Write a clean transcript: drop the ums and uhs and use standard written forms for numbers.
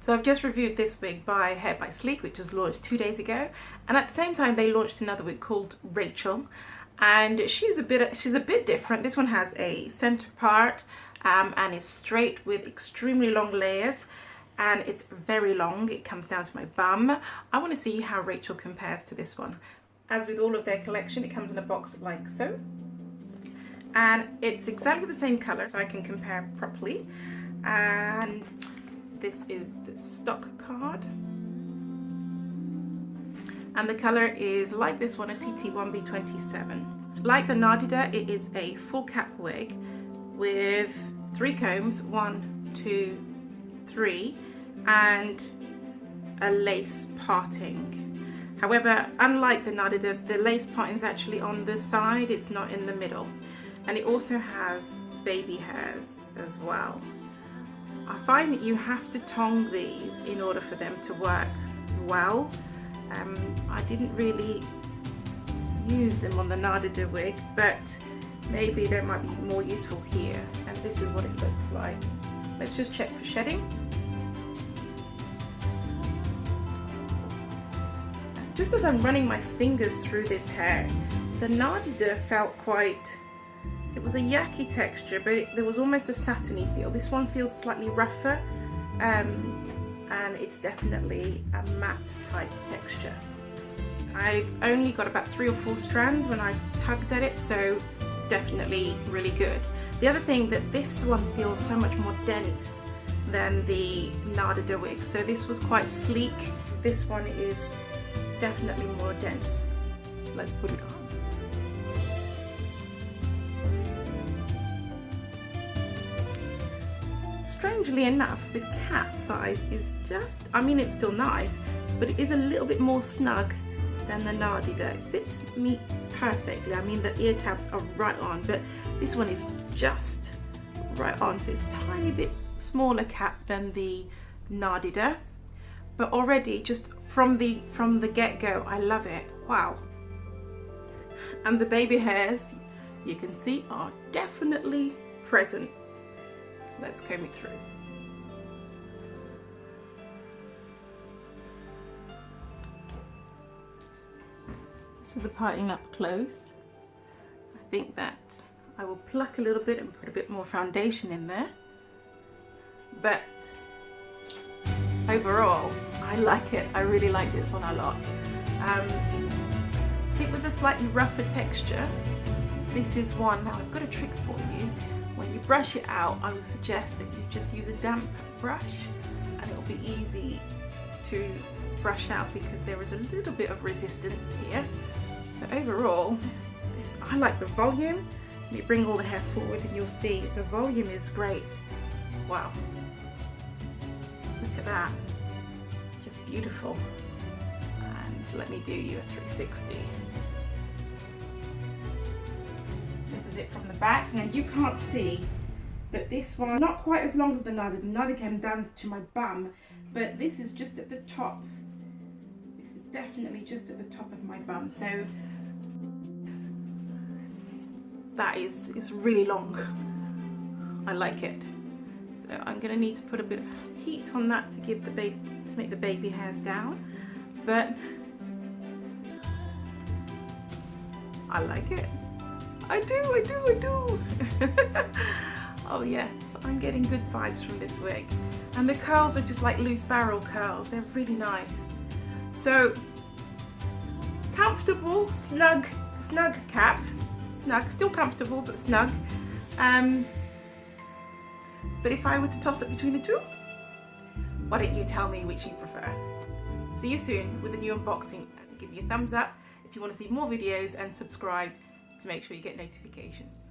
So I've just reviewed this wig by Hair by Sleek, which was launched 2 days ago, and at the same time they launched another wig called Rachel, and she's a bit different. This one has a center part and is straight with extremely long layers, and it's very long. It comes down to my bum. I want to see how Rachel compares to this one. As with all of their collection, it comes in a box like so, and it's exactly the same color, so I can compare properly. And this is the stock card, and the color is like this one, a TT1B27. Like the Nadida, it is a full cap wig with 3 combs, 1, 2, 3, and a lace parting. However, unlike the Nadida, the lace parting is actually on the side, it's not in the middle. And it also has baby hairs as well. I find that you have to tong these in order for them to work well. I didn't really use them on the Nadida wig, but maybe they might be more useful here. And this is what it looks like. Let's just check for shedding. Just as I'm running my fingers through this hair, the Nadida felt quite, it was a yucky texture, but there was almost a satiny feel. This one feels slightly rougher, and it's definitely a matte type texture. I've only got about 3 or 4 strands when I've tugged at it, so definitely really good. The other thing, that this one feels so much more dense than the Nadida wig. So this was quite sleek. This one is definitely more dense. Let's put it on. Strangely enough, the cap size is just, I mean, it's still nice, but it is a little bit more snug than the Nadida. It fits me perfectly. I mean, the ear tabs are right on, but this one is just right on. So it's a tiny bit smaller cap than the Nadida, but already just from the get-go, I love it. Wow. And the baby hairs, you can see, are definitely present. Let's comb it through. This is the parting up close. I think that I will pluck a little bit and put a bit more foundation in there. But overall, I like it. I really like this one a lot. I think with a slightly rougher texture, this is one. Now I've got a trick for you. When you brush it out, I would suggest that you just use a damp brush, and it will be easy to brush out because there is a little bit of resistance here. But overall, I like the volume. Let me bring all the hair forward and you'll see the volume is great. Wow. Look at that. Just beautiful. And let me do you a 360. This is it from the back. Now you can't see, but this one, not quite as long as the Nadida. The Nadida came down to my bum, but this is just at the top. This is definitely just at the top of my bum. So that is really long. I like it. So I'm going to need to put a bit of heat on that to give the baby, to make the baby hairs down. But I like it. I do. Oh yes, I'm getting good vibes from this wig. And the curls are just like loose barrel curls. They're really nice. So comfortable, snug cap. Snug, still comfortable, but snug. But if I were to toss it between the two, why don't you tell me which you prefer? See you soon with a new unboxing. Give me a thumbs up if you want to see more videos, and subscribe to make sure you get notifications.